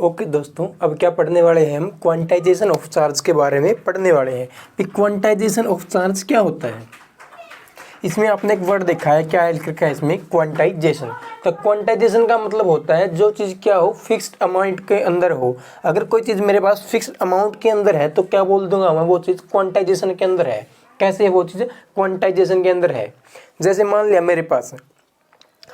Okay दोस्तों, अब क्या पढ़ने वाले हैं हम क्वांटाइजेशन ऑफ चार्ज के बारे में पढ़ने वाले हैं कि क्वांटाइजेशन ऑफ चार्ज क्या होता है। इसमें आपने एक वर्ड देखा है, क्या लिखा है इसमें, क्वांटाइजेशन। तो क्वांटाइजेशन का मतलब होता है जो चीज़ क्या हो, फिक्स्ड अमाउंट के अंदर हो। अगर कोई चीज़ मेरे पास फिक्स्ड अमाउंट के अंदर है तो क्या बोल दूंगा मैं, वो चीज़ क्वांटाइजेशन के अंदर है। कैसे है वो चीज़ क्वांटाइजेशन के अंदर है? जैसे मान लिया मेरे पास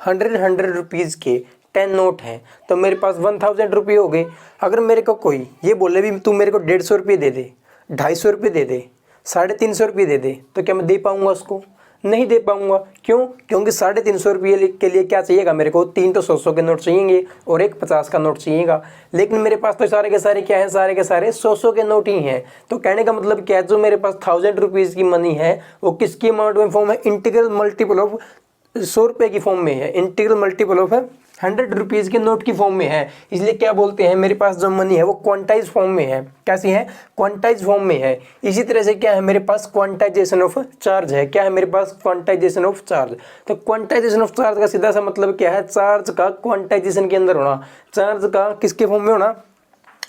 100 रुपीज़ के 10 नोट हैं, तो मेरे पास 1000 रुपये हो गए। अगर मेरे को कोई ये बोले भी तू मेरे को 150 रुपये दे दे, 250 रुपये दे दे, 350 रुपये दे दे, तो क्या मैं दे पाऊँगा उसको? नहीं दे पाऊँगा। क्यों? क्योंकि 350 रुपये के लिए क्या चाहिएगा मेरे को, 3 तो 100 के नोट चाहिएंगे और एक 50 का नोट चाहिएगा। लेकिन मेरे पास तो सारे के सारे क्या है, सारे के सारे 100 के नोट ही हैं। तो कहने का मतलब क्या है, जो मेरे पास 1000 रुपीज़ की मनी है वो किसकी अमाउंट में फॉर्म है, इंटीग्रल मल्टीपल ऑफ 100 रुपये की फॉर्म में है, इंटीग्रल मल्टीपल ऑफ 100 रुपीज़ के नोट की फॉर्म में है। इसलिए क्या बोलते हैं, मेरे पास जो मनी है वो क्वांटाइज फॉर्म में है। कैसी है? क्वांटाइज फॉर्म में है। इसी तरह से क्या है, मेरे पास क्वांटाइजेशन ऑफ चार्ज है। क्या है मेरे पास? Quantisation of charge. तो क्वांटाइजेशन ऑफ चार्ज का सीधा सा मतलब क्या है, चार्ज का क्वांटाइजेशन के अंदर होना। चार्ज का किसके फॉर्म में होना?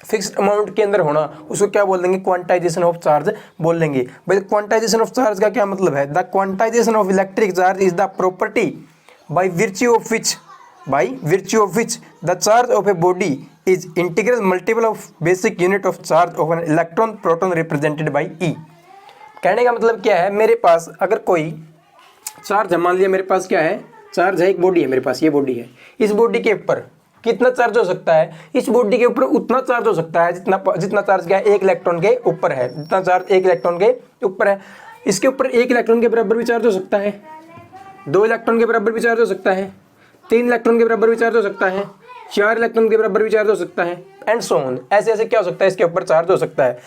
फिक्स्ड अमाउंट के अंदर होना। उसको क्या बोल देंगे? क्वांटाइजेशन ऑफ चार्ज बोल लेंगे। भाई क्वांटाइजेशन ऑफ चार्ज का क्या मतलब है? The quantization of electric charge is the property bye virtue of which the charge of a body is integral multiple of basic unit of charge of an electron proton represented by E। कहने का मतलब क्या है, मेरे पास अगर कोई charge है, मान लिया मेरे पास क्या है, चार्ज है, एक बॉडी है मेरे पास, ये बॉडी है। इस बॉडी के ऊपर कितना चार्ज हो सकता है? इस बॉडी के ऊपर उतना चार्ज हो सकता है जितना चार्ज क्या है, 1 इलेक्ट्रॉन के ऊपर है। जितना चार्ज 1 इलेक्ट्रॉन के ऊपर है, इसके ऊपर 1 इलेक्ट्रॉन के बराबर भी चार्ज हो सकता है, 2 इलेक्ट्रॉन के बराबर भी चार्ज हो सकता है, 3 इलेक्ट्रॉन के बराबर भी चार्ज हो सकता है, 4 इलेक्ट्रॉन के बराबर भी चार्ज हो सकता है, एंड सो ऑन। ऐसे ऐसे क्या हो सकता है, इसके ऊपर चार्ज हो सकता है।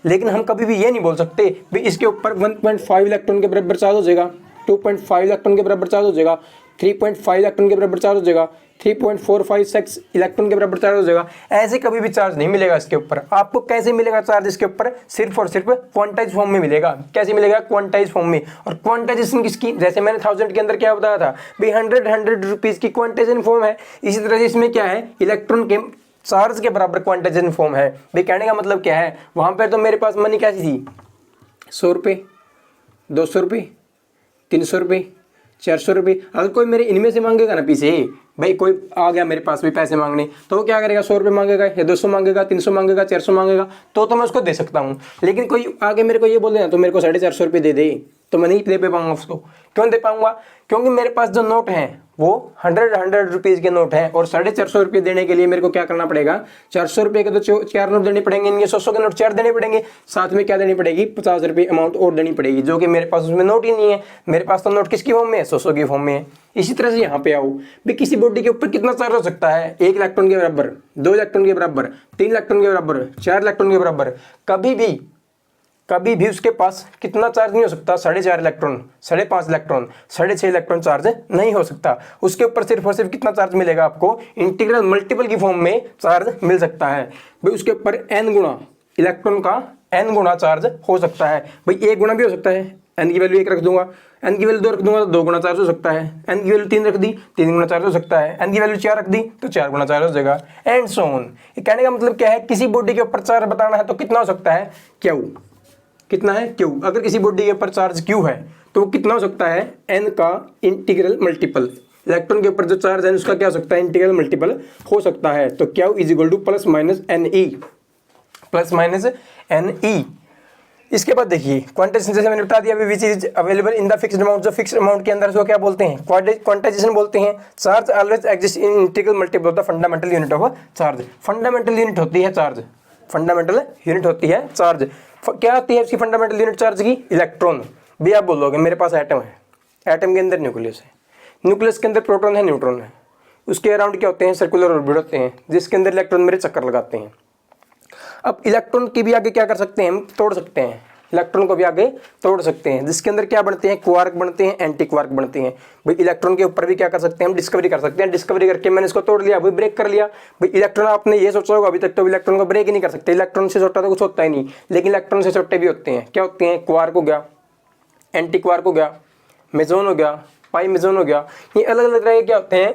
लेकिन हम कभी भी ये नहीं बोल सकते भी इसके ऊपर 1.5 इलेक्ट्रॉन के बराबर चार्ज हो जाएगा, 2.5 इलेक्ट्रॉन के बराबर चार्ज हो जाएगा, 3.5 इलेक्ट्रॉन के बराबर चार्ज हो जाएगा, 3.456 इलेक्ट्रॉन के बराबर चार्ज हो जाएगा। ऐसे कभी भी चार्ज नहीं मिलेगा इसके ऊपर। आपको कैसे मिलेगा चार्ज इसके ऊपर? सिर्फ और सिर्फ क्वांटाइज फॉर्म में मिलेगा। कैसे मिलेगा? क्वांटाइज फॉर्म में। और क्वांटाइजेशन किसकी? जैसे मैंने 1000 के अंदर क्या बताया था भाई, 100 रुपीज़ की क्वांटाइजेशन फॉर्म है। इसी तरह से इसमें क्या है, इलेक्ट्रॉन के चार्ज के बराबर क्वांटाइजेशन फॉर्म है। भाई कहने का मतलब क्या है, वहाँ पर तो मेरे पास मनी कैसी थी, 100 रुपये, 200 रुपये, 300 रुपये, 400 रुपये। अगर कोई मेरे इनमें से मांगेगा ना पीछे, भाई कोई आ गया मेरे पास भी पैसे मांगने, तो वो क्या करेगा, 100 रुपये मांगेगा या 200 मांगेगा, 300 मांगेगा, 400 मांगेगा, तो मैं उसको दे सकता हूँ। लेकिन कोई आगे मेरे को ये बोल देना तो मेरे को 450 रुपये दे दे, तो मैं नहीं दे पाऊंगा उसको। क्यों दे पाऊंगा? क्योंकि मेरे पास जो नोट हैं वो 100 रुपीज़ के नोट हैं, और 450 रुपये देने के लिए मेरे को क्या करना पड़ेगा, 400 रुपये के तो 4 नोट देने पड़ेंगे, इनके 100 के नोट 4 देने पड़ेंगे, साथ में क्या देनी पड़ेगी, 50 रुपये अमाउंट और देनी पड़ेगी, जो कि मेरे पास उसमें नोट ही नहीं है। मेरे पास तो नोट किसकी फॉर्म में है, 100 की फॉर्म में है। इसी तरह से यहाँ पे आओ भी, किसी बॉडी के ऊपर कितना चार्ज हो सकता है, 1 इलेक्ट्रॉन के बराबर, 2 इलेक्ट्रॉन के बराबर, 3 इलेक्ट्रॉन के बराबर, 4 इलेक्ट्रॉन के बराबर। कभी भी उसके पास कितना चार्ज नहीं हो सकता, 4.5 इलेक्ट्रॉन, 5.5 इलेक्ट्रॉन, 6.5 इलेक्ट्रॉन चार्ज नहीं हो सकता। उसके ऊपर सिर्फ और सिर्फ कितना चार्ज मिलेगा आपको, इंटीग्रल मल्टीपल की फॉर्म में चार्ज मिल सकता है। भाई उसके ऊपर n गुणा इलेक्ट्रॉन का n गुणा चार्ज हो सकता है। भाई 1 गुणा भी हो सकता है, n की वैल्यू 1 रख दूंगा, n की वैल्यू 2 रख दूंगा तो 2 गुणा चार्ज हो सकता है, n की वैल्यू 3 रख दी, 3 गुणा चार्ज हो सकता है, n की वैल्यू 4 रख दी तो 4 गुणा चार्ज हो जाएगा, एंड सो ऑन। ये कहने का मतलब क्या है, किसी बॉडी के ऊपर चार्ज बताना है तो कितना हो सकता है, Q। कितना है, Q। अगर किसी बॉडी के ऊपर चार्ज Q है तो वो कितना हो सकता है, n का इंटीग्रल मल्टीपल। इलेक्ट्रॉन के ऊपर जो चार्ज है उसका क्या हो सकता है, इंटीग्रल मल्टीपल हो सकता है। तो Q is equal two plus minus NE। इसके बाद देखिए क्वांटाइजेशन, जैसे मैंने बता दिया, which is available in the fixed amount. जो फिक्स्ड अमाउंट के अंदर उसको क्या बोलते हैं, क्वांटाइजेशन बोलते हैं। Charge always exist in integral multiple of the fundamental unit of charge. Fundamental unit होती है चार्ज, फंडामेंटल यूनिट होती है चार्ज। क्या होती है उसकी फंडामेंटल यूनिट चार्ज की, इलेक्ट्रॉन। भी आप बोलोगे मेरे पास एटम है, एटम के अंदर न्यूक्लियस है, न्यूक्लियस के अंदर प्रोटॉन है, न्यूट्रॉन है, उसके अराउंड क्या होते हैं, सर्कुलर ऑर्बिट होते हैं, जिसके अंदर इलेक्ट्रॉन मेरे चक्कर लगाते हैं। अब इलेक्ट्रॉन की भी आगे क्या कर सकते हैं, हम तोड़ सकते हैं, इलेक्ट्रॉन को भी आगे तोड़ सकते हैं, जिसके अंदर क्या बनते हैं, क्वार्क बनते हैं, एंटी क्वार्क बनते हैं। भाई इलेक्ट्रॉन के ऊपर भी क्या कर सकते हैं, हम डिस्कवरी कर सकते हैं। डिस्कवरी करके मैंने इसको तोड़ लिया, भाई ब्रेक कर लिया। भाई इलेक्ट्रॉन, आपने ये सोचा होगा अभी तक तो इलेक्ट्रॉन को ब्रेक ही नहीं कर सकते, इलेक्ट्रॉन से छोटा तो कुछ होता ही नहीं, लेकिन इलेक्ट्रॉन से छोटे भी होते हैं। क्या होते हैं, क्वार्क हो गया, एंटी क्वार्क हो गया, मेसोन हो गया, पाई मेसोन हो गया। ये अलग अलग तरह के क्या होते हैं,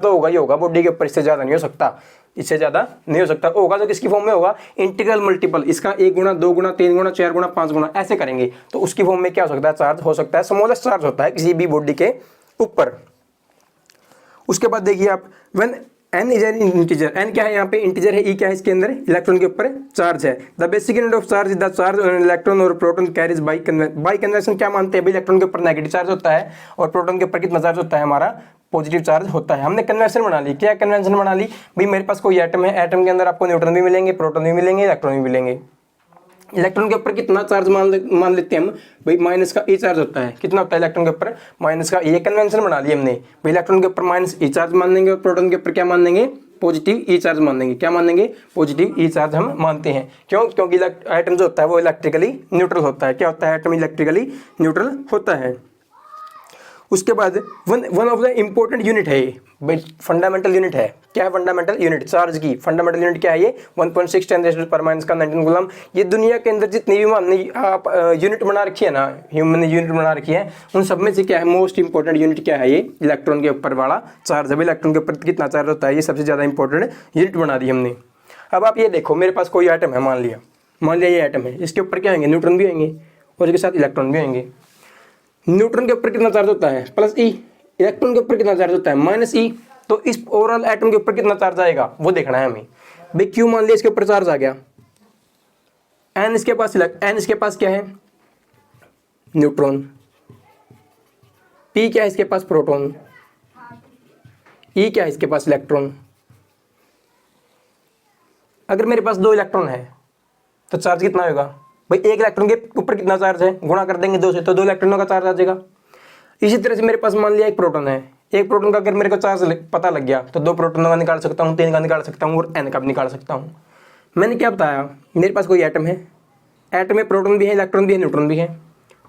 चार्ज तो होगा ही होगा बॉडी के ऊपर, इससे ज़्यादा नहीं हो सकता, इससे ज़्यादा नहीं हो सकता। होगा तो किसकी फॉर्म में होगा, इंटीग्रल मल्टीपल, इसका 1 गुना 2 गुना 3 गुना 4 गुना 5 गुना ऐसे करेंगे तो उसकी फॉर्म में क्या हो सकता है, चार्ज हो सकता है, स्मॉलेस्ट चार्ज होता है किसी भी बॉडी के ऊपर। उसके बाद देखिए आप, when n is an integer, n क्या है यहाँ पे, इंटीजर है, e क्या है इसके अंदर, इलेक्ट्रॉन के ऊपर चार्ज है। The basic unit of charge is the charge on electron और प्रोटॉन कैरीज बाई कन्वेंशन। क्या मानते हैं भाई, इलेक्ट्रॉन के ऊपर नेगेटिव चार्ज होता है और प्रोटॉन के ऊपर कितना चार्ज होता है, हमारा पॉजिटिव चार्ज होता है। हमने कन्वेंशन बना ली, क्या कन्वेंशन बना ली भाई, मेरे पास कोई एटम है, एटम के अंदर आपको न्यूट्रॉन भी मिलेंगे, प्रोटॉन भी मिलेंगे, इलेक्ट्रॉन भी मिलेंगे। इलेक्ट्रॉन के ऊपर कितना चार्ज मान लेते हैं हम भाई, माइनस का e चार्ज होता है। कितना होता है इलेक्ट्रॉन के ऊपर, माइनस का, ये कन्वेंशन बना ली हमने भाई, इलेक्ट्रॉन के ऊपर माइनस e चार्ज मान लेंगे और प्रोटॉन के ऊपर क्या मान लेंगे, पॉजिटिव e चार्ज मान लेंगे। क्या मान लेंगे, पॉजिटिव e चार्ज हम मानते हैं। क्यों, क्योंकि एटम जो होता है वो इलेक्ट्रिकली न्यूट्रल होता है। क्या होता है, एटम इलेक्ट्रिकली न्यूट्रल होता है। उसके बाद one of the important unit है भाई, फंडामेंटल यूनिट है। क्या है फंडामेंटल यूनिट, चार्ज की फंडामेंटल यूनिट क्या है ये, 1.6 10⁻⁻⁹ कूलम। ये दुनिया के अंदर जितनी भी हमने आप यूनिट बना रखी है ना, ह्यूमन ने यूनिट बना रखी है, उन सब में से क्या है, मोस्ट इंपॉर्टेंट यूनिट क्या है, ये इलेक्ट्रॉन के ऊपर वाला चार्ज है। इलेक्ट्रॉन के ऊपर कितना चार्ज होता है, ये सबसे ज़्यादा इंपॉर्टेंट यूनिट बना दी हमने। अब आप ये देखो, मेरे पास कोई आइटम है, मान लिया ये आइटम है, इसके ऊपर क्या होंगे, न्यूट्रॉन भी होंगे और इसके साथ इलेक्ट्रॉन भी होंगे। न्यूट्रॉन के ऊपर कितना चार्ज होता है, प्लस e, इलेक्ट्रॉन के ऊपर कितना चार्ज होता है, माइनस e। तो इस ओवरऑल एटम के ऊपर कितना चार्ज आएगा वो देखना है हमें भाई। क्यू मान लिया इसके ऊपर चार्ज आ गया, n इसके पास क्या है, न्यूट्रॉन, p क्या है इसके पास, प्रोटॉन, e क्या है इसके पास, इलेक्ट्रॉन। अगर मेरे पास 2 इलेक्ट्रॉन है तो चार्ज कितना होगा भाई, एक इलेक्ट्रॉन के ऊपर कितना चार्ज है, गुणा कर देंगे 2 से तो 2 इलेक्ट्रॉनों का चार्ज आ जाएगा। इसी तरह से मेरे पास मान लिया एक प्रोटॉन है, एक प्रोटॉन का अगर मेरे को चार्ज पता लग गया तो 2 प्रोटॉनों का निकाल सकता हूँ, 3 का निकाल सकता हूँ और n का भी निकाल सकता हूँ। मैंने क्या बताया, मेरे पास कोई एटम है, एटम में प्रोटॉन भी है, इलेक्ट्रॉन भी है, न्यूट्रॉन भी है।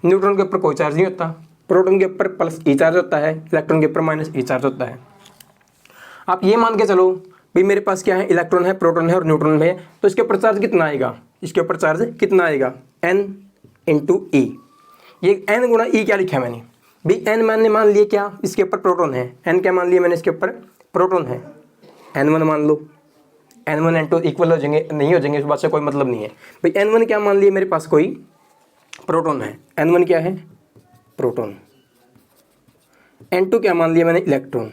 न्यूट्रॉन के ऊपर कोई चार्ज नहीं होता, प्रोटॉन के ऊपर प्लस e चार्ज होता है, इलेक्ट्रॉन के ऊपर माइनस e चार्ज होता है। आप ये मान के चलो भाई, मेरे पास क्या है, इलेक्ट्रॉन है, प्रोटॉन है और न्यूट्रॉन है, तो इसके ऊपर चार्ज कितना आएगा, इसके ऊपर चार्ज कितना आएगा, n × e। ये n गुणा e क्या लिखा है मैंने, भाई n मैंने मान लिया क्या, इसके ऊपर प्रोटॉन है, n क्या मान लिया मैंने, इसके ऊपर प्रोटॉन है, n1 मान लो, n1 n2 इक्वल हो जाएंगे, नहीं हो जाएंगे, इस बात से कोई मतलब नहीं है। भाई n1 क्या मान लिया मेरे पास, कोई प्रोटॉन है, n1 क्या है, प्रोटॉन, n2 क्या मान लिया मैंने, इलेक्ट्रॉन।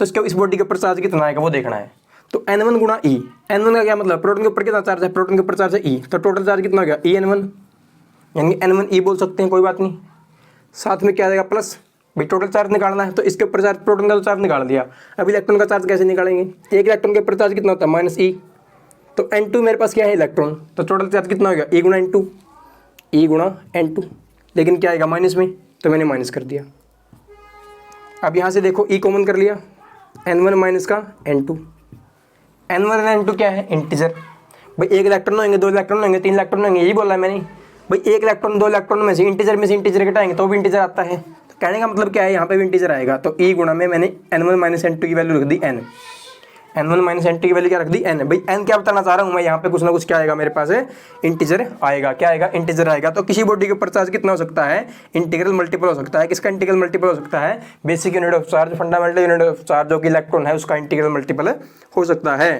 तो इसके इस बॉडी के ऊपर चार्ज कितना आएगा वो देखना है। तो n1 गुणा ई, n1 का क्या मतलब, प्रोटॉन के ऊपर कितना चार्ज है, प्रोटॉन के ऊपर चार्ज है ई, तो टोटल चार्ज कितना हो गया, ई n1, यानी n1 ई बोल सकते हैं, कोई बात नहीं। साथ में क्या आएगा प्लस, भाई टोटल चार्ज निकालना है तो इसके ऊपर चार्ज, प्रोटॉन का तो चार्ज निकाल दिया, अब इलेक्ट्रॉन का चार्ज कैसे निकालेंगे, एक इलेक्ट्रॉन के ऊपर चार्ज कितना होता है, माइनस ई, तो n2 मेरे पास क्या है, इलेक्ट्रॉन, तो टोटल चार्ज कितना हो गया, ई गुणा n2, ई गुणा n2, लेकिन क्या आएगा माइनस में, तो मैंने माइनस कर दिया। अब यहाँ से देखो ई कॉमन कर लिया, n1 माइनस का n2, n1 और n2 क्या है, इंटीजर। भाई एक इलेक्ट्रॉन होंगे, दो इलेक्ट्रॉन होंगे, तीन इलेक्ट्रॉन होंगे, यही बोला है मैंने। भाई एक इलेक्ट्रॉन दो इलेक्ट्रॉन में से इंटीजर घटाएंगे तो भी इंटीजर आता है, तो कहने का मतलब क्या है, यहाँ पे भी इंटीजर आएगा। तो ई गुणा में मैंने n1 माइनस n2 की वैल्यू रख दी n, n1 माइनस n2 की वैल्यू क्या रख दी n। भाई n क्या बताना चाह रहा हूँ मैं, यहाँ पे कुछ ना कुछ क्या आएगा मेरे पास है, इंटीजर आएगा, क्या आएगा, इंटीजर आएगा। तो किसी बॉडी के ऊपर चार्ज कितना हो सकता है, इंटीग्रल मल्टीपल हो सकता है, किसका इंटीग्रल मल्टीपल हो सकता है, basic unit of charge, fundamental unit of charge जो कि इलेक्ट्रॉन है उसका इंटीग्रल मल्टीपल हो सकता है।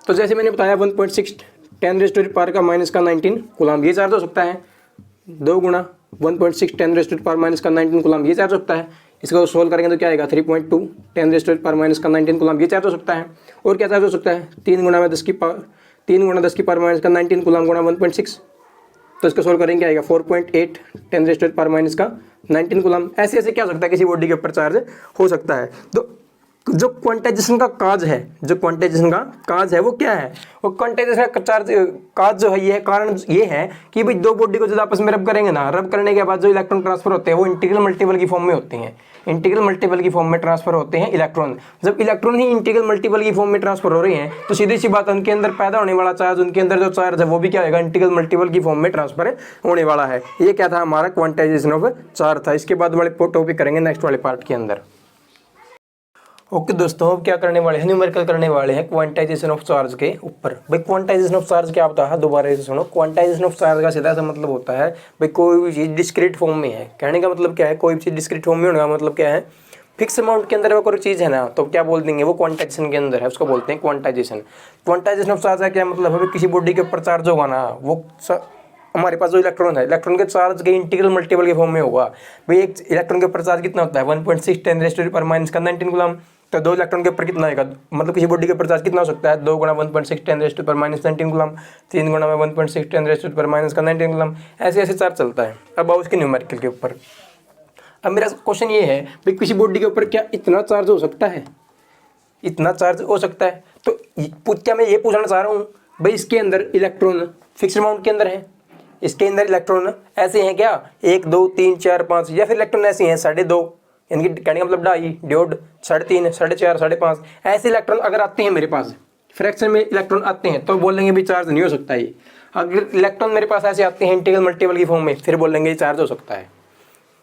तो जैसे मैंने बताया 1.6 10⁻⁻⁻19 कूलम ये चार्ज हो सकता है, 2 गुणा 1.6 10⁻⁻⁻19 कूलम ये चार्ज हो सकता है। इसको सोल्व करेंगे तो क्या आएगा 3.2 10⁻⁻⁻19 कूलम ये चार्ज हो सकता है। और क्या चार्ज हो सकता है, 3 गुणा 10 की पावर -19 कूलम गुणा 1.6, तो इसको सोल्व करेंगे क्या आएगा 4.8 10⁻⁻⁻19 कूलम। ऐसे ऐसे क्या हो सकता है, किसी बॉडी के ऊपर चार्ज हो सकता है। तो जो क्वांटाइजेशन का काज है, जो क्वांटाइजेशन का काज है वो क्या है, वो क्वांटाइजेशन का चार्ज काज जो है, ये कारण ये है कि भाई दो बॉडी को जब आपस में रब करेंगे ना, रब करने के बाद जो इलेक्ट्रॉन ट्रांसफर होते हैं वो इंटीग्रल मल्टीपल की फॉर्म में होते हैं, इंटीग्रल मल्टीपल की फॉर्म में ट्रांसफर होते हैं इलेक्ट्रॉन। जब इलेक्ट्रॉन ही इंटीग्रल मल्टीपल की फॉर्म में ट्रांसफर हो रहे हैं तो सीधी सी बात, उनके अंदर पैदा होने वाला चार्ज, उनके अंदर जो चार्ज है वो भी क्या होगा, इंटीग्रल मल्टीपल की फॉर्म में ट्रांसफर होने वाला है। ये क्या था हमारा क्वांटाइजेशन ऑफ चार्ज था। इसके बाद वाले टॉपिक करेंगे नेक्स्ट वाले पार्ट के अंदर। ओके दोस्तों, अब क्या करने वाले हैं, न्यूमेरिकल करने वाले हैं क्वांटाइजेशन ऑफ चार्ज के ऊपर। भाई क्वांटाइजेशन ऑफ चार्ज क्या होता है, दोबारा से सुनो। क्वांटाइजेशन ऑफ चार्ज का सीधा सा मतलब होता है भाई कोई भी चीज़ डिस्क्रीट फॉर्म में है। कहने का मतलब क्या है, कोई भी चीज़ डिस्क्रीट फॉर्म में होने का मतलब क्या है, फिक्स अमाउंट के अंदर वो कोई चीज़ है ना, तो क्या बोल देंगे वो क्वांटाइजेशन के अंदर है, उसको बोलते हैं क्वांटाइजेशन। क्वांटाइजेशन ऑफ चार्ज का क्या मतलब है, किसी बॉडी के ऊपर चार्ज होगा ना, वो हमारे पास जो इलेक्ट्रॉन है, इलेक्ट्रॉन के चार्ज के इंटीग्रल मल्टीपल के फॉर्म में होगा। भाई एक इलेक्ट्रॉन के ऊपर चार्ज कितना होता है 1.6 10⁻⁻⁻19 कूलम, तो दो इलेक्ट्रॉन के ऊपर कितना आएगा, मतलब किसी बॉडी के ऊपर चार्ज कितना हो सकता है, 2 गुणा 1.6 10⁻⁻19 कूलम, 3 गुणा 1.6 10⁻⁻⁻19 कूलम, ऐसे ऐसे चार्ज चलता है। अब आओ उसके न्यूमेरिकल के ऊपर। अब मेरा क्वेश्चन ये है भाई किसी बॉडी के ऊपर क्या इतना चार्ज हो सकता है, इतना चार्ज हो सकता है। तो क्या मैं ये पूछना चाह रहा हूँ भाई इसके अंदर इलेक्ट्रॉन फिक्स अमाउंट के अंदर है, इसके अंदर इलेक्ट्रॉन ऐसे हैं क्या 1 2 3 4 5, या फिर इलेक्ट्रॉन ऐसे हैं 2.5, यानी कि कहने का मतलब 2.5 1.5 3.5 4.5 5.5, ऐसे इलेक्ट्रॉन अगर आते हैं मेरे पास, फ्रैक्शन में इलेक्ट्रॉन आते हैं तो बोलेंगे भी चार्ज नहीं हो सकता ये। अगर इलेक्ट्रॉन मेरे पास ऐसे आते हैं इंटीग्रल मल्टीपल की फॉर्म में, फिर बोलेंगे ये चार्ज हो सकता है।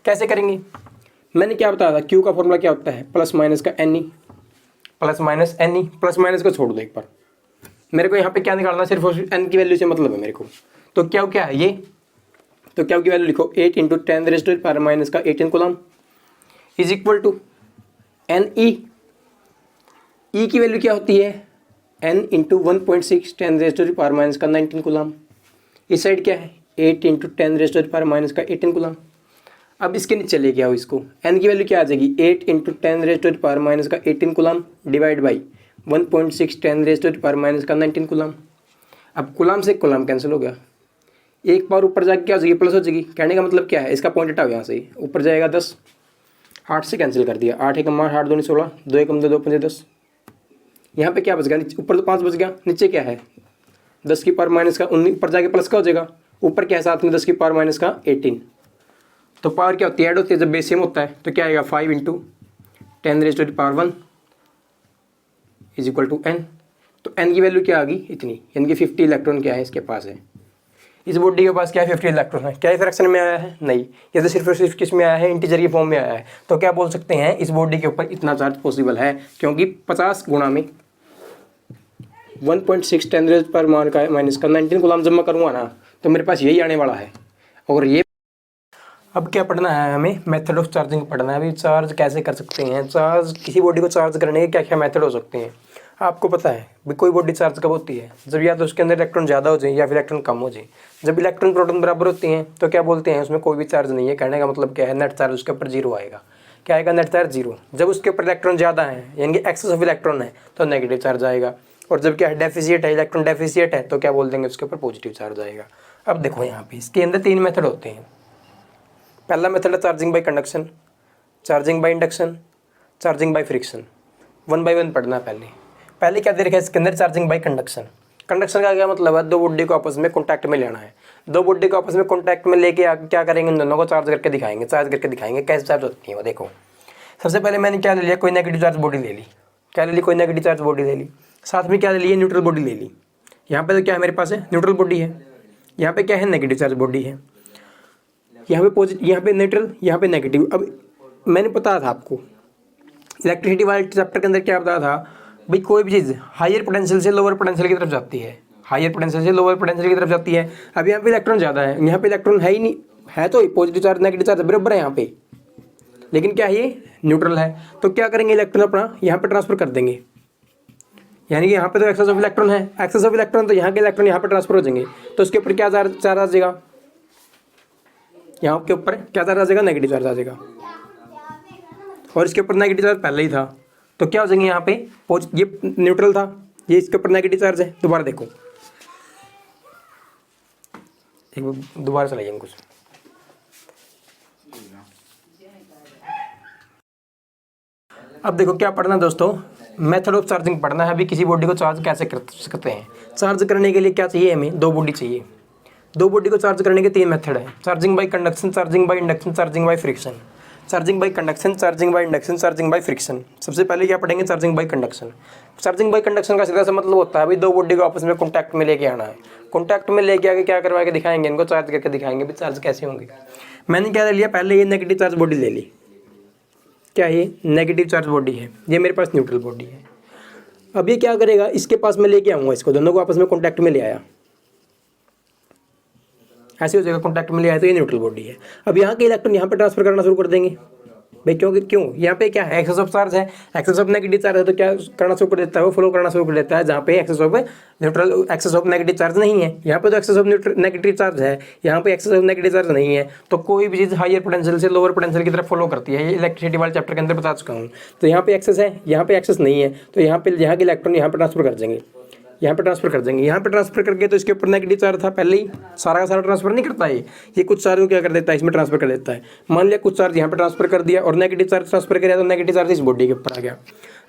कैसे करेंगे, मैंने क्या बताया था, क्यू का फॉर्मूला क्या होता है, प्लस माइनस का N E, plus minus N E, plus minus को छोड़ दो एक बार, मेरे को यहाँ पे क्या निकालना, सिर्फ एन की वैल्यू से मतलब है मेरे को। तो क्या है ये, तो क्या की वैल्यू लिखो 8 × 10⁻⁻18 coulomb is equal to n e. E की वैल्यू क्या होती है, n × 1.6 10⁻⁻19 कूलम। इस साइड क्या है 8 × 10⁻⁻18 कूलम। अब इसके नीचे लेके आओ इसको, n की वैल्यू क्या आ जाएगी 8 × 10⁻⁻18 कूलम डिवाइड बाई 1.6 10⁻⁻19 कूलम। अब कूलम से कूलम कैंसिल हो गया, एक बार ऊपर जाके क्या हो जाएगी, प्लस हो जाएगी। कहने का मतलब क्या है, इसका पॉइंट हटाओ यहाँ से, ऊपर जाएगा 10, 8 से कैंसिल कर दिया, 8 × 8 8 2 16, 2 × 2 2 5 10। यहाँ पे क्या बच गया, ऊपर तो 5 बच गया, नीचे क्या है 10 की पावर माइनस का 19, ऊपर जाके प्लस का हो जाएगा, ऊपर क्या है साथ में 10 की पावर माइनस का 18। तो पावर क्या होती है, ऐड होती है, जब बेस सेम होता है तो क्या आएगा 5 × 10⁻1 इज इक्वल टू n। तो n की वैल्यू क्या आ गई इतनी, यानी कि 50 इलेक्ट्रॉन क्या है इसके पास है, इस बॉडी के पास क्या है 50 इलेक्ट्रॉन है। क्या फ्रैक्शन में आया है, नहीं, ये तो सिर्फ किस में आया है, इंटीजर की फॉर्म में आया है। तो क्या बोल सकते हैं इस बॉडी के ऊपर इतना चार्ज पॉसिबल है, क्योंकि 50 गुणा में 1.6 10⁻⁻⁻19 कूलम जब मैं करूँगा ना तो मेरे पास यही आने वाला है। और ये अब क्या पढ़ना है हमें, मेथड ऑफ चार्जिंग पढ़ना है। अभी चार्ज कैसे कर सकते हैं, चार्ज किसी बॉडी को चार्ज करने के क्या क्या मेथड हो सकते हैं। आपको पता है भाई कोई बॉडी चार्ज कब होती है, जब या तो उसके अंदर इलेक्ट्रॉन ज़्यादा हो जाए या फिर इलेक्ट्रॉन कम हो जाए। जब इलेक्ट्रॉन प्रोटॉन बराबर होती हैं तो क्या बोलते हैं, उसमें कोई भी चार्ज नहीं है। कहने का मतलब क्या है, नेट चार्ज उसके ऊपर जीरो आएगा। क्या आएगा, नेट चार्ज जीरो। जब उसके ऊपर इलेक्ट्रॉन ज़्यादा है यानी कि एक्सेस ऑफ इलेक्ट्रॉन है तो नेगेटिव चार्ज आएगा। और जब क्या है, डेफिशिएट है, इलेक्ट्रॉन डेफिशिएट है तो क्या बोल देंगे, उसके ऊपर पॉजिटिव चार्ज आएगा। अब देखो यहाँ पे इसके अंदर 3 मेथड होते हैं। पहला मेथड है charging by conduction, charging by induction, charging by friction. 1 by 1 पढ़ना पहले क्या दे रखा है इसके अंदर, चार्जिंग बाय कंडक्शन। कंडक्शन का क्या मतलब है, दो बॉडी को आपस में कॉन्टैक्ट में लेना है। दो बॉडी को आपस में कॉन्टैक्ट में लेके क्या करेंगे, इन दोनों को चार्ज करके दिखाएंगे। कैसे चार्ज होती है वो देखो। सबसे पहले मैंने क्या ले लिया, कोई नेगेटिव चार्ज बॉडी ले ली। क्या ले ली, कोई नेगेटिव चार्ज बॉडी ले ली। साथ में क्या ले लिया, न्यूट्रल बॉडी ले ली। यहाँ पे तो क्या है, मेरे पास है न्यूट्रल बॉडी है। यहाँ पे क्या है, नेगेटिव चार्ज बॉडी है। यहाँ पे पॉजिटिव, यहाँ पे न्यूट्रल, यहाँ पे नेगेटिव। अब मैंने बताया था आपको इलेक्ट्रिसिटी वाले चैप्टर के अंदर क्या बताया था भाई, कोई भी चीज़ हायर पोटेंशियल से लोअर पोटेंशियल की तरफ जाती है, हायर पोटेंशियल से लोअर पोटेंशियल की तरफ जाती है। अब यहाँ पे इलेक्ट्रॉन ज़्यादा है, यहाँ पे इलेक्ट्रॉन है ही नहीं, है तो पॉजिटिव चार्ज नेगेटिव चार्ज बराबर है यहाँ पे, लेकिन क्या है ये न्यूट्रल है। तो क्या करेंगे, इलेक्ट्रॉन अपना यहाँ पे ट्रांसफर कर देंगे। यानी कि यहाँ पे तो एक्सेस ऑफ इलेक्ट्रॉन है, एक्सेस ऑफ इलेक्ट्रॉन, तो यहाँ के इलेक्ट्रॉन यहाँ पे ट्रांसफर हो जाएंगे। तो उसके ऊपर क्या चार्ज आ जाएगा, यहाँ के ऊपर क्या चार्ज आ जाएगा, नेगेटिव चार्ज आ जाएगा। और इसके ऊपर नेगेटिव चार्ज पहले ही था तो क्या हो जाएंगे, यहाँ पे ये न्यूट्रल था, ये इसके ऊपर नेगेटिव चार्ज है। दोबारा देखो, एक बार दोबारा चलाइए हम कुछ। अब देखो क्या पढ़ना दोस्तों, मेथड ऑफ चार्जिंग पढ़ना है। अभी किसी बॉडी को चार्ज कैसे कर सकते हैं। चार्ज करने के लिए क्या चाहिए हमें, 2 बॉडी चाहिए। 2 बॉडी को चार्ज करने के 3 मेथड है, charging by conduction, charging by induction, charging by friction. Charging by conduction, charging by induction, charging by friction. सबसे पहले क्या पढ़ेंगे, charging by conduction. Charging by conduction का सीधा सा मतलब होता है भाई 2 बॉडी को आपस में कॉन्टैक्ट में लेके आना है। कॉन्टैक्ट में लेके आके क्या करवा के दिखाएंगे, इनको चार्ज करके दिखाएंगे भी चार्ज कैसे होंगे। मैंने क्या ले लिया, पहले ये नेगेटिव चार्ज बॉडी ले ली। क्या ये नेगेटिव चार्ज बॉडी है, ये मेरे पास न्यूट्रल बॉडी है। अब ये क्या करेगा, इसके पास मैं लेके आऊँगा, इसको दोनों को आपस में कॉन्टैक्ट में ले आया, ऐसे हो जाएगा, कॉन्टैक्ट में ले आया तो ये न्यूट्रल बॉडी है। अब यहाँ के इलेक्ट्रॉन यहाँ पे ट्रांसफर करना शुरू कर देंगे भाई, क्यों यहाँ पे क्या है, एक्सेस ऑफ चार्ज है, एक्सेस ऑफ नेगेटिव चार्ज है तो क्या करना शुरू कर देता है, वो फ्लो करना शुरू कर देता है जहाँ पे एक्सेस ऑफ नेगेटिव चार्ज नहीं है। यहाँ पे तो एक्सेस ऑफ नेगेटिव चार्ज है, यहाँ पे एक्सेस ऑफ नेगेटिव चार्ज नहीं है। तो कोई भी चीज़ हायर पोटेंशियल से लोअर पोटेंशियल की तरफ फॉलो करती है, ये इलेक्ट्रिसिटी वाले चैप्टर के अंदर बता चुका हूँ। तो यहाँ पे एक्सेस है, यहाँ पे एक्सेस नहीं है, तो यहाँ के इलेक्ट्रॉन यहाँ पे ट्रांसफर कर देंगे, यहाँ पे ट्रांसफर कर देंगे। यहाँ पे ट्रांसफर करके तो इसके ऊपर नेगेटिव चार्ज था पहले ही, सारा का सारा ट्रांसफर नहीं करता ये कुछ चार्ज को क्या कर देता है, इसमें ट्रांसफर कर देता है। मान लिया कुछ चार्ज यहाँ पे ट्रांसफर कर दिया और नेगेटिव चार्ज ट्रांसफर किया तो नेगेटिव चार्ज इस बॉडी के ऊपर आ गया।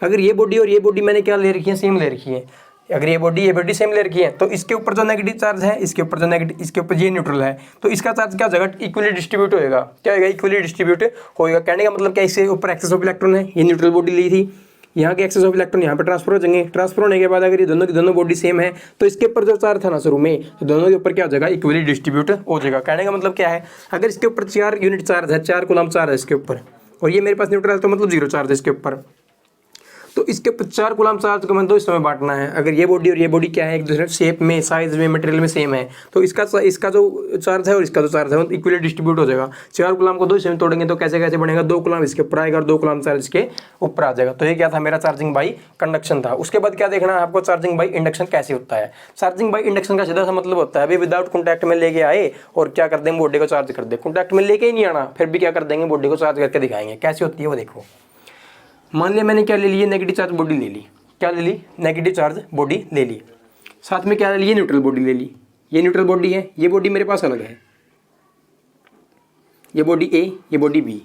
अगर ये बॉडी और ये बॉडी मैंने क्या ले रखी है, सेम ले रखी है, अगर ये बॉडी सेम ले रखी है तो इसके ऊपर जो नेगेटिव चार्ज है, इसके ऊपर जो नेगेटिव, इसके ऊपर ये न्यूट्रल है, तो इसका चार्ज क्या जगह इक्वली डिस्ट्रीब्यूट होएगा। क्या होगा, इक्वली डिस्ट्रीब्यूट होएगा। कहने का मतलब क्या, इसके ऊपर एक्सेस ऑफ इलेक्ट्रॉन है, ये न्यूट्रल बॉडी ली थी, यहाँ के एक्सेस ऑफ इलेक्ट्रॉन यहाँ पे ट्रांसफर हो जाएंगे। ट्रांसफर होने के बाद अगर ये दोनों की दोनों बॉडी सेम है तो इसके ऊपर जो चार्ज था ना शुरू में, तो दोनों के ऊपर क्या हो जाएगा, इक्वली डिस्ट्रीब्यूट हो जाएगा। कहने का मतलब क्या है, अगर इसके ऊपर 4 यूनिट चार्ज है, 4 कूलम चार्ज है इसके ऊपर, और ये मेरे पास न्यूट्रल है तो मतलब 0 चार्ज है इसके ऊपर, तो इसके 4 कूलम चार्ज को मैंने 2 हिस्सों में बांटना है। अगर ये बॉडी और ये बॉडी क्या है, एक दूसरे शेप में, साइज में, मटेरियल में सेम है, तो इसका जो चार्ज है और इसका जो चार्ज है वो इक्वली डिस्ट्रीब्यूट हो जाएगा। 4 कूलम को 2 हिस्सों में तोड़ेंगे तो कैसे कैसे बनेगा, 2 कूलम इसके ऊपर आएगा और 2 कूलम चार्ज इसके ऊपर आ जाएगा। तो ये क्या था, मेरा चार्जिंग बाई कंडक्शन था। उसके बाद क्या देखना है आपको, चार्जिंग बाई इंडक्शन कैसे होता है। चार्जिंग बाई इंडक्शन का सीधा सा मतलब होता है अभी विदाउट कॉन्टैक्ट में लेके आए और क्या कर देंगे, बॉडी को चार्ज कर दे। कॉन्टैक्ट में लेके ही नहीं आना, फिर भी क्या कर देंगे, बॉडी को चार्ज करके दिखाएंगे। कैसे होती है वो देखो। मान लिया मैंने क्या ले ली, नेगेटिव चार्ज बॉडी ले ली। क्या ले ली, नेगेटिव चार्ज बॉडी ले ली। साथ में क्या ले ली, न्यूट्रल बॉडी ले ली। ये न्यूट्रल बॉडी है, ये बॉडी मेरे पास अलग है, ये बॉडी ए, ये बॉडी बी,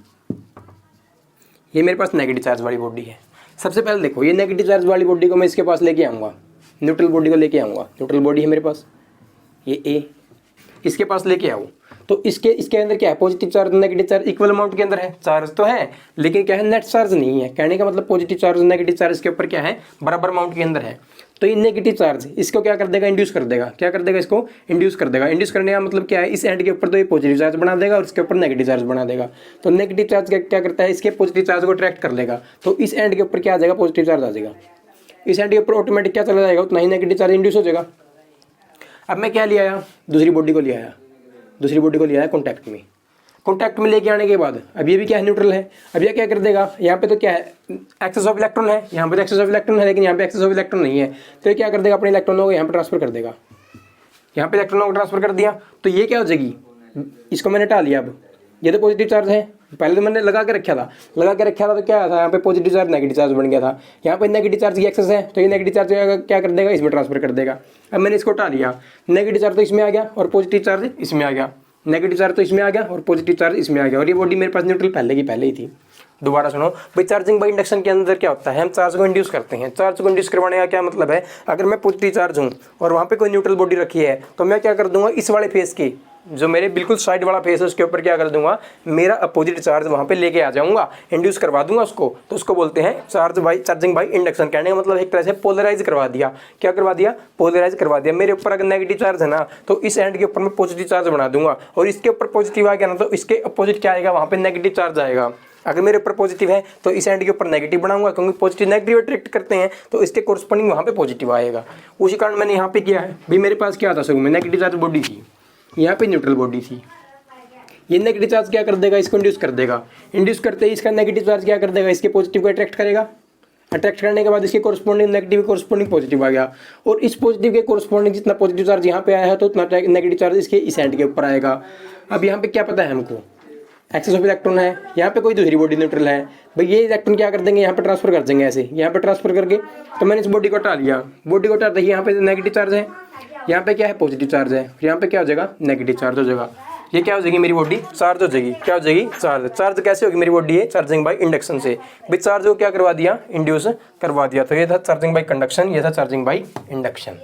ये मेरे पास नेगेटिव चार्ज वाली बॉडी है। सबसे पहले देखो, ये नेगेटिव चार्ज वाली बॉडी को मैं इसके पास लेके आऊँगा, न्यूट्रल बॉडी को लेके आऊँगा। न्यूट्रल बॉडी है मेरे पास, ये ए, इसके पास लेके आऊँ तो इसके अंदर क्या है, positive charge negative charge equal amount के अंदर है। चार्ज तो है लेकिन क्या है, नेट चार्ज नहीं है। कहने का मतलब पॉजिटिव चार्ज नेगेटिव चार्ज इसके ऊपर क्या है, बराबर अमाउंट के अंदर है। तो ये नेगेटिव चार्ज इसको क्या कर देगा, इंड्यूस कर देगा। क्या कर देगा, इसको इंड्यूस कर देगा। इंड्यूस करने का मतलब क्या है, इस एंड के ऊपर तो ये पॉजिटिव चार्ज बना देगा और इसके ऊपर नेगेटिव चार्ज बना देगा। तो नेगेटिव चार्ज क्या करता है, इसके पॉजिटिव चार्ज को अट्रैक्ट कर लेगा, तो इस एंड के ऊपर क्या आ जाएगा, पॉजिटिव चार्ज आ जाएगा। इस एंड के ऊपर ऑटोमेटिक क्या चला जाएगा, उतना ही नेगेटिव चार्ज इंड्यूस हो जाएगा। अब मैं क्या ले आया, दूसरी बॉडी को ले आया, दूसरी बॉडी को ले आया कॉन्टैक्ट में। कॉन्टैक्ट में लेके आने के बाद अब ये भी क्या है, न्यूट्रल है। अब ये क्या कर देगा, यहाँ पे तो क्या है, एक्सेस ऑफ इलेक्ट्रॉन है, यहाँ पे तो एक्सेस ऑफ इलेक्ट्रॉन है, लेकिन यहाँ पे एक्सेस ऑफ इलेक्ट्रॉन नहीं है। तो ये क्या कर देगा, अपने इलेक्ट्रॉनों को यहाँ पे ट्रांसफर कर देगा। यहाँ पे इलेक्ट्रॉनों को ट्रांसफर कर दिया तो ये क्या हो जाएगी, इसको मैंने हटा लिया। अब ये तो पॉजिटिव चार्ज है, पहले तो मैंने लगा के रखा था तो क्या था, यहाँ पे पॉजिटिव चार्ज नेगेटिव चार्ज बन गया था। यहाँ पे नेगेटिव चार्ज की एक्सेस है तो ये नेगेटिव चार्ज क्या कर देगा, इसमें ट्रांसफर कर देगा। अब मैंने इसको हटा लिया, नेगेटिव चार्ज तो इसमें आ गया और पॉजिटिव चार्ज इसमें आ गया, नेगेटिव चार्ज तो इसमें आ गया और पॉजिटिव चार्ज इसमें आ गया, और ये बॉडी मेरे पास न्यूट्रल पहले की पहले ही थी। दोबारा सुनो भाई, चार्जिंग बाय इंडक्शन के अंदर क्या होता है, हम चार्ज को इंड्यूस करते हैं। चार्ज को इंड्यूस करवाने का क्या मतलब है, अगर मैं पॉजिटिव चार्ज हूँ और वहाँ पे कोई न्यूट्रल बॉडी रखी है तो मैं क्या कर दूंगा, इस वाले फेस की, जो मेरे बिल्कुल साइड वाला फेस है उसके ऊपर क्या कर दूंगा, मेरा अपोजिट चार्ज वहाँ पे लेके आ जाऊंगा, इंड्यूस करवा दूंगा उसको। तो उसको बोलते हैं चार्जिंग बाय इंडक्शन। कहने का मतलब एक तरह से पोलराइज करवा दिया। क्या करवा दिया, पोलराइज करवा दिया। मेरे ऊपर अगर नेगेटिव चार्ज है ना तो इस एंड के ऊपर मैं पॉजिटिव चार्ज बना दूंगा, और इसके ऊपर पॉजिटिव आ गया ना तो इसके अपोजिट क्या आएगा, वहाँ पे नेगेटिव चार्ज आएगा। अगर मेरे ऊपर पॉजिटिव है तो इस एंड के ऊपर नेगेटिव बनाऊंगा, क्योंकि पॉजिटिव नेगेटिव अट्रैक्ट करते हैं तो इसके कोरस्पॉन्डिंग वहाँ पे पॉजिटिव आएगा। उसी कारण मैंने यहाँ पे किया है। भाई मेरे पास क्या था, शुरू में नेगेटिव चार्ज बॉडी थी, यहाँ पे न्यूट्रल बॉडी थी। ये नेगेटिव चार्ज क्या कर देगा, इसको इंड्यूस कर देगा। इंड्यूस करते ही इसका नेगेटिव चार्ज क्या कर देगा, इसके पॉजिटिव को अट्रैक्ट करेगा। अट्रैक्ट करने के बाद इसके कोरस्पॉन्डिंग नेगेटिव के कोरस्पॉन्डिंग पॉजिटिव आ गया, और इस पॉजिटिव के कोरस्पॉन्डिंग जितना पॉजिटिव चार्ज यहाँ पे आया है तो उतना नेगेटिव चार्ज इसके इस एंड के ऊपर आएगा। अब यहाँ पे क्या पता है हमको, एक्सेस ऑफ इलेक्ट्रॉन है, यहाँ पे कोई दूसरी बॉडी न्यूट्रल है। भाई ये इलेक्ट्रॉन क्या कर देंगे, यहाँ पे ट्रांसफर कर देंगे, ऐसे यहाँ पे ट्रांसफर करके। तो मैंने इस बॉडी को हटा लिया, बॉडी को हटाते ही यहाँ पे नेगेटिव चार्ज है, यहाँ पे क्या है, पॉजिटिव चार्ज है, यहाँ पे क्या हो जाएगा, नेगेटिव चार्ज हो जाएगा। ये क्या हो जाएगी, मेरी बॉडी चार्ज हो जाएगी। क्या हो जाएगी, चार्ज। चार्ज कैसे होगी मेरी बॉडी, है चार्जिंग बाय इंडक्शन से। भाई चार्ज को क्या करवा दिया, इंड्यूस करवा दिया। तो ये था चार्जिंग बाय कंडक्शन, ये था चार्जिंग बाय इंडक्शन।